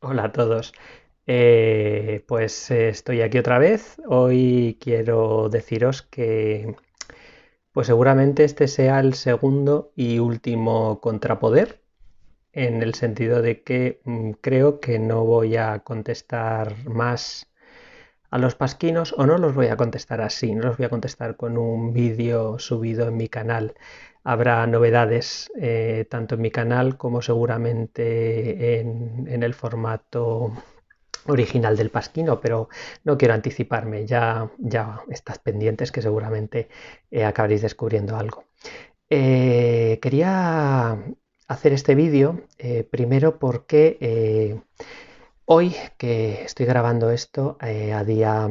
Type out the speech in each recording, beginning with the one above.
Hola a todos. Estoy aquí otra vez. Hoy quiero deciros que pues seguramente este sea el segundo y último contrapoder, en el sentido de que creo que no voy a contestar más a los pasquinos o no los voy a contestar así, no los voy a contestar con un vídeo subido en mi canal. Habrá novedades tanto en mi canal como seguramente en el formato original del Pasquino, pero no quiero anticiparme, ya estás pendientes que seguramente acabaréis descubriendo algo. Quería hacer este vídeo primero porque hoy que estoy grabando esto a día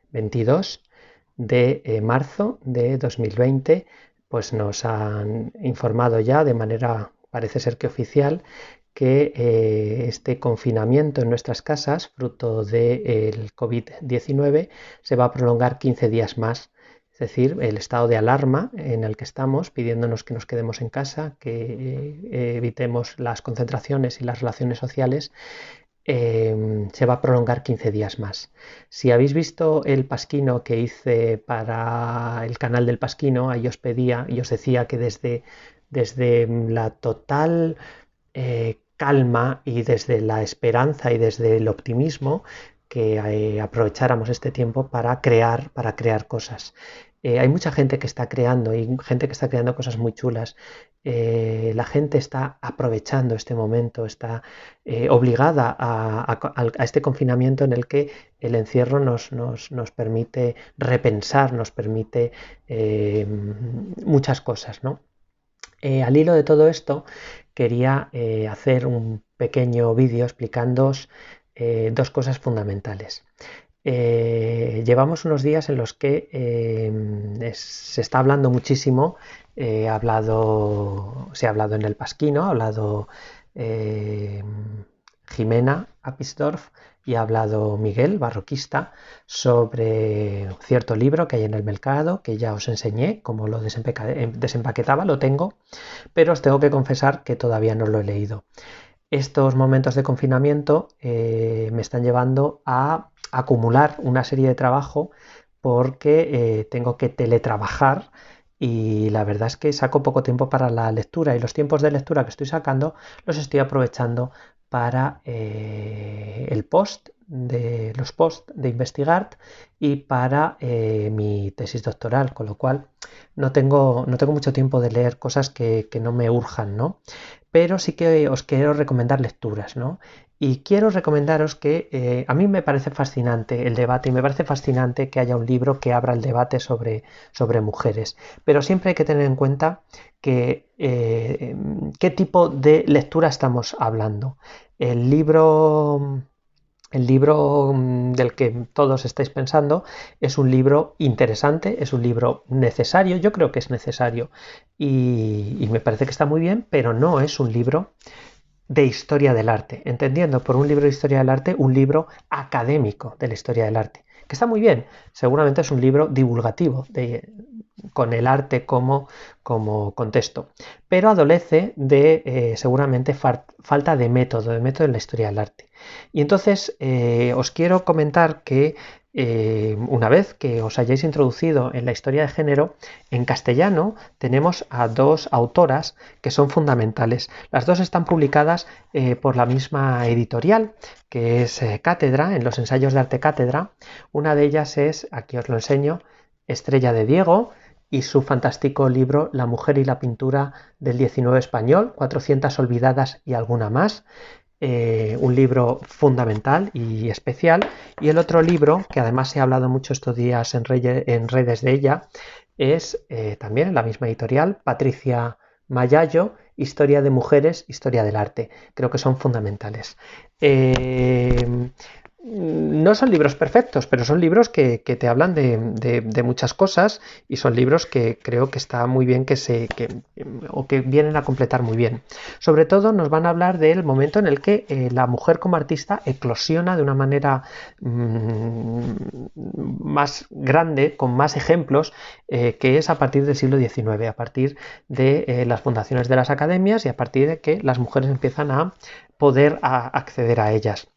22 de marzo de 2020, pues nos han informado ya de manera, parece ser que oficial, que este confinamiento en nuestras casas, fruto del COVID-19, se va a prolongar 15 días más. Es decir, el estado de alarma en el que estamos, pidiéndonos que nos quedemos en casa, que evitemos las concentraciones y las relaciones sociales, se va a prolongar 15 días más. Si habéis visto el pasquino que hice para el canal del pasquino, ahí os pedía y os decía que desde la total calma y desde la esperanza y desde el optimismo, que aprovecháramos este tiempo para crear cosas. Hay mucha gente que está creando y gente que está creando cosas muy chulas. La gente está aprovechando este momento, está obligada a este confinamiento en el que el encierro nos permite repensar, nos permite muchas cosas, ¿no? Al hilo de todo esto, quería hacer un pequeño vídeo explicándoos dos cosas fundamentales. Llevamos unos días en los que se está hablando muchísimo, se ha hablado en el Pasquino, ha hablado eh, Jimena Apisdorf y ha hablado Miguel, barroquista, sobre cierto libro que hay en el mercado, que ya os enseñé cómo lo desempaquetaba, lo tengo, pero os tengo que confesar que todavía no lo he leído. Estos momentos de confinamiento me están llevando a acumular una serie de trabajo porque tengo que teletrabajar y la verdad es que saco poco tiempo para la lectura y los tiempos de lectura que estoy sacando los estoy aprovechando para los posts de Investigart y para mi tesis doctoral, con lo cual no tengo mucho tiempo de leer cosas que no me urjan, ¿no? Pero sí que os quiero recomendar lecturas, ¿no? Y quiero recomendaros que a mí me parece fascinante el debate y me parece fascinante que haya un libro que abra el debate sobre mujeres, pero siempre hay que tener en cuenta que qué tipo de lectura estamos hablando. El libro el libro del que todos estáis pensando es un libro interesante, es un libro necesario, yo creo que es necesario y me parece que está muy bien, pero no es un libro de historia del arte, entendiendo por un libro de historia del arte un libro académico de la historia del arte, que está muy bien, seguramente es un libro divulgativo con el arte como contexto, pero adolece de seguramente falta de método en la historia del arte. Y entonces os quiero comentar que una vez que os hayáis introducido en la historia de género, en castellano tenemos a dos autoras que son fundamentales. Las dos están publicadas por la misma editorial, que es Cátedra, en los ensayos de arte Cátedra. Una de ellas es, aquí os lo enseño, Estrella de Diego, y su fantástico libro La mujer y la pintura del XIX español, 400 olvidadas y alguna más. Un libro fundamental y especial. Y el otro libro, que además se ha hablado mucho estos días en redes de ella, es también en la misma editorial, Patricia Mayallo, Historia de Mujeres, Historia del Arte. Creo que son fundamentales. No son libros perfectos, pero son libros que te hablan de muchas cosas y son libros que creo que está muy bien o que vienen a completar muy bien. Sobre todo nos van a hablar del momento en el que la mujer como artista eclosiona de una manera más grande, con más ejemplos, que es a partir del siglo XIX, a partir de las fundaciones de las academias y a partir de que las mujeres empiezan a poder acceder a ellas.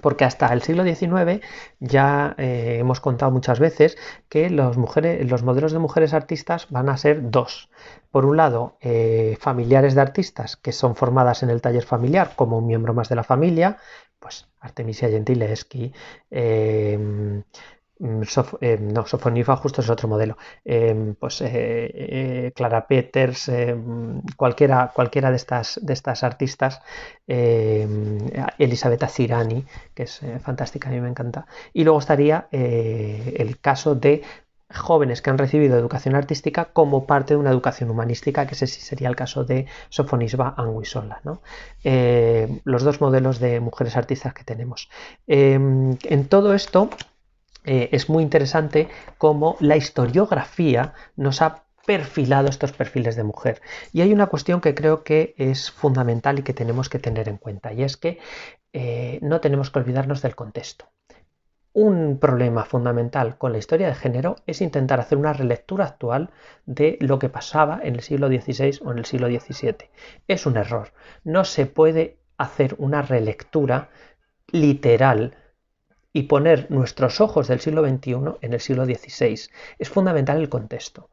Porque hasta el siglo XIX ya hemos contado muchas veces que los modelos de mujeres artistas van a ser dos. Por un lado, familiares de artistas que son formadas en el taller familiar como un miembro más de la familia, pues Artemisia Gentileschi, no, Sofonifa justo es otro modelo. Clara Peters, cualquiera de estas artistas, Elisabetta Cirani, que es fantástica, a mí me encanta. Y luego estaría el caso de jóvenes que han recibido educación artística como parte de una educación humanística, que ese sí sería el caso de Sofonisba Anguissola, ¿no? Los dos modelos de mujeres artistas que tenemos. En todo esto es muy interesante cómo la historiografía nos ha perfilado estos perfiles de mujer. Y hay una cuestión que creo que es fundamental y que tenemos que tener en cuenta, y es que no tenemos que olvidarnos del contexto. Un problema fundamental con la historia de género es intentar hacer una relectura actual de lo que pasaba en el siglo XVI o en el siglo XVII. Es un error. No se puede hacer una relectura literal y poner nuestros ojos del siglo XXI en el siglo XVI. Es fundamental el contexto.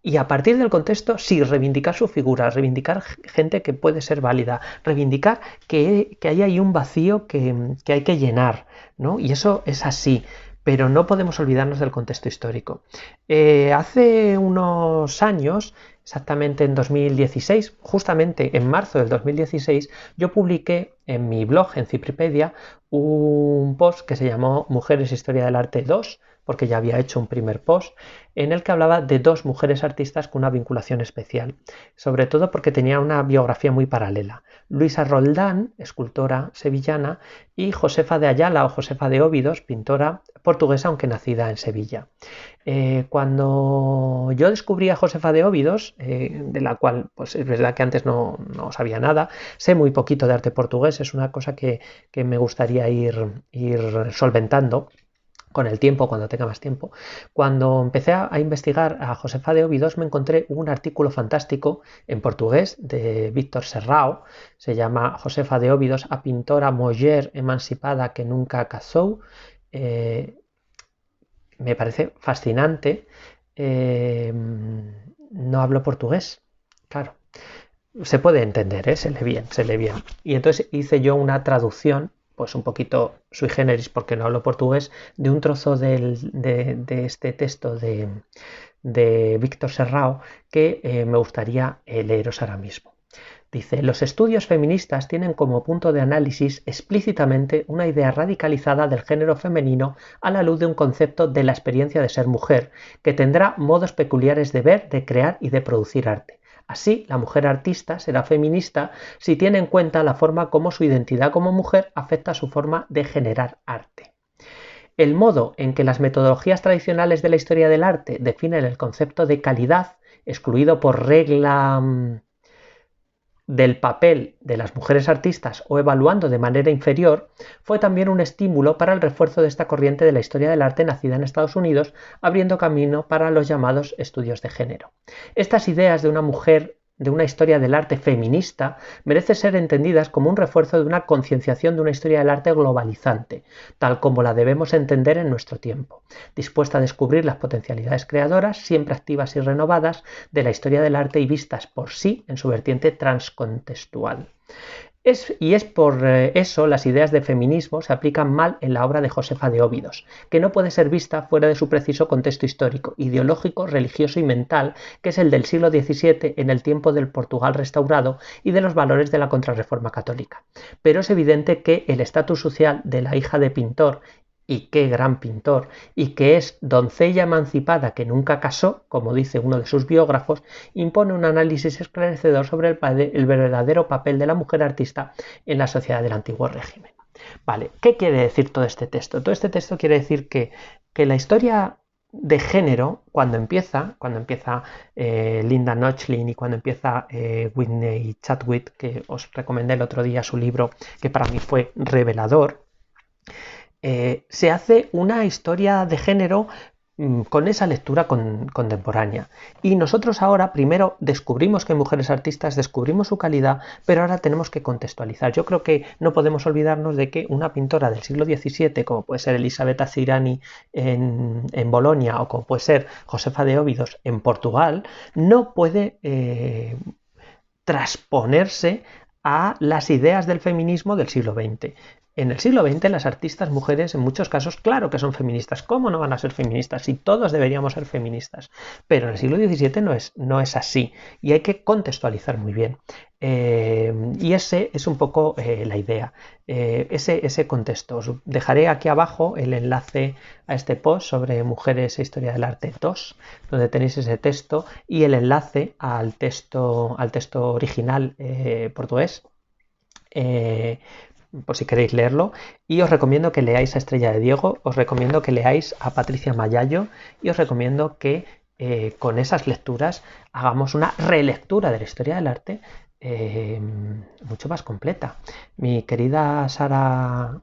Y a partir del contexto, sí, reivindicar su figura, reivindicar gente que puede ser válida, reivindicar que hay ahí un vacío que hay que llenar, ¿no? Y eso es así, pero no podemos olvidarnos del contexto histórico. Hace unos años, exactamente en 2016, justamente en marzo del 2016, yo publiqué en mi blog, en Cipripedia, un post que se llamó Mujeres Historia del Arte 2, porque ya había hecho un primer post, en el que hablaba de dos mujeres artistas con una vinculación especial, sobre todo porque tenía una biografía muy paralela. Luisa Roldán, escultora sevillana, y Josefa de Ayala o Josefa de Óbidos, pintora portuguesa, aunque nacida en Sevilla. Cuando yo descubrí a Josefa de Óbidos, de la cual pues es verdad que antes no sabía nada, sé muy poquito de arte portugués, es una cosa que me gustaría ir solventando con el tiempo, cuando tenga más tiempo. Cuando empecé a investigar a Josefa de Óbidos, me encontré un artículo fantástico en portugués de Víctor Serrao, se llama Josefa de Óbidos, a pintora muller emancipada que nunca casou. Me parece fascinante. No hablo portugués, claro. Se puede entender, se lee bien. Y entonces hice yo una traducción, pues un poquito sui generis, porque no hablo portugués, de un trozo de este texto de Víctor Serrao que me gustaría leeros ahora mismo. Dice, los estudios feministas tienen como punto de análisis explícitamente una idea radicalizada del género femenino a la luz de un concepto de la experiencia de ser mujer, que tendrá modos peculiares de ver, de crear y de producir arte. Así, la mujer artista será feminista si tiene en cuenta la forma como su identidad como mujer afecta a su forma de generar arte. El modo en que las metodologías tradicionales de la historia del arte definen el concepto de calidad, excluido por regla del papel de las mujeres artistas o evaluando de manera inferior, fue también un estímulo para el refuerzo de esta corriente de la historia del arte nacida en Estados Unidos, abriendo camino para los llamados estudios de género. Estas ideas de una historia del arte feminista merecen ser entendidas como un refuerzo de una concienciación de una historia del arte globalizante, tal como la debemos entender en nuestro tiempo, dispuesta a descubrir las potencialidades creadoras, siempre activas y renovadas, de la historia del arte y vistas por sí en su vertiente transcontextual. Y es por eso las ideas de feminismo se aplican mal en la obra de Josefa de Óbidos, que no puede ser vista fuera de su preciso contexto histórico, ideológico, religioso y mental, que es el del siglo XVII en el tiempo del Portugal restaurado y de los valores de la Contrarreforma católica. Pero es evidente que el estatus social de la hija de pintor, y qué gran pintor, y que es doncella emancipada que nunca casó, como dice uno de sus biógrafos, impone un análisis esclarecedor sobre el verdadero papel de la mujer artista en la sociedad del antiguo régimen. Vale, ¿qué quiere decir todo este texto? Todo este texto quiere decir que la historia de género, cuando empieza Linda Nochlin y cuando empieza Whitney Chadwick, que os recomendé el otro día su libro, que para mí fue revelador, se hace una historia de género con esa lectura contemporánea. Y nosotros ahora primero descubrimos que hay mujeres artistas, descubrimos su calidad, pero ahora tenemos que contextualizar. Yo creo que no podemos olvidarnos de que una pintora del siglo XVII, como puede ser Elisabetta Cirani en Bolonia o como puede ser Josefa de Óbidos en Portugal, no puede transponerse a las ideas del feminismo del siglo XX. En el siglo XX las artistas mujeres en muchos casos claro que son feministas. ¿Cómo no van a ser feministas? Si todos deberíamos ser feministas. Pero en el siglo XVII no es así y hay que contextualizar muy bien. Y ese es un poco la idea, ese contexto. Os dejaré aquí abajo el enlace a este post sobre Mujeres e Historia del Arte 2, donde tenéis ese texto y el enlace al texto original portugués. Por si queréis leerlo, y os recomiendo que leáis a Estrella de Diego, os recomiendo que leáis a Patricia Mayallo y os recomiendo que con esas lecturas hagamos una relectura de la historia del arte mucho más completa. Mi querida Sara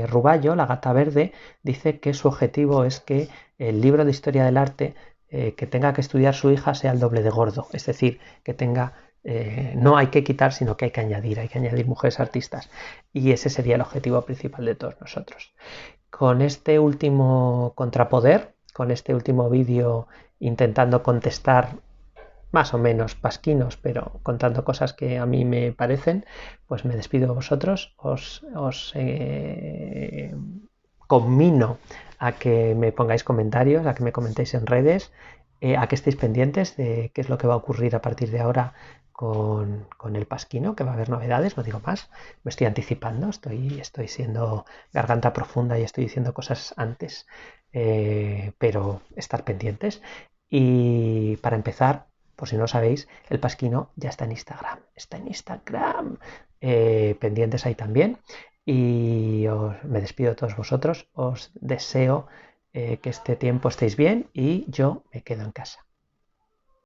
Ruballo, la gata verde, dice que su objetivo es que el libro de historia del arte que tenga que estudiar su hija sea el doble de gordo, es decir, que tenga no hay que quitar, sino que hay que añadir mujeres artistas. Y ese sería el objetivo principal de todos nosotros. Con este último contrapoder, con este último vídeo intentando contestar más o menos pasquinos, pero contando cosas que a mí me parecen, pues me despido de vosotros, os conmino a que me pongáis comentarios, a que me comentéis en redes, a que estéis pendientes de qué es lo que va a ocurrir a partir de ahora con el pasquino, que va a haber novedades, no digo más, me estoy anticipando, estoy siendo garganta profunda y estoy diciendo cosas antes, pero estar pendientes. Y para empezar, por si no lo sabéis, el pasquino ya está en Instagram, pendientes ahí también. Y me despido de todos vosotros, os deseo que este tiempo estéis bien y yo me quedo en casa.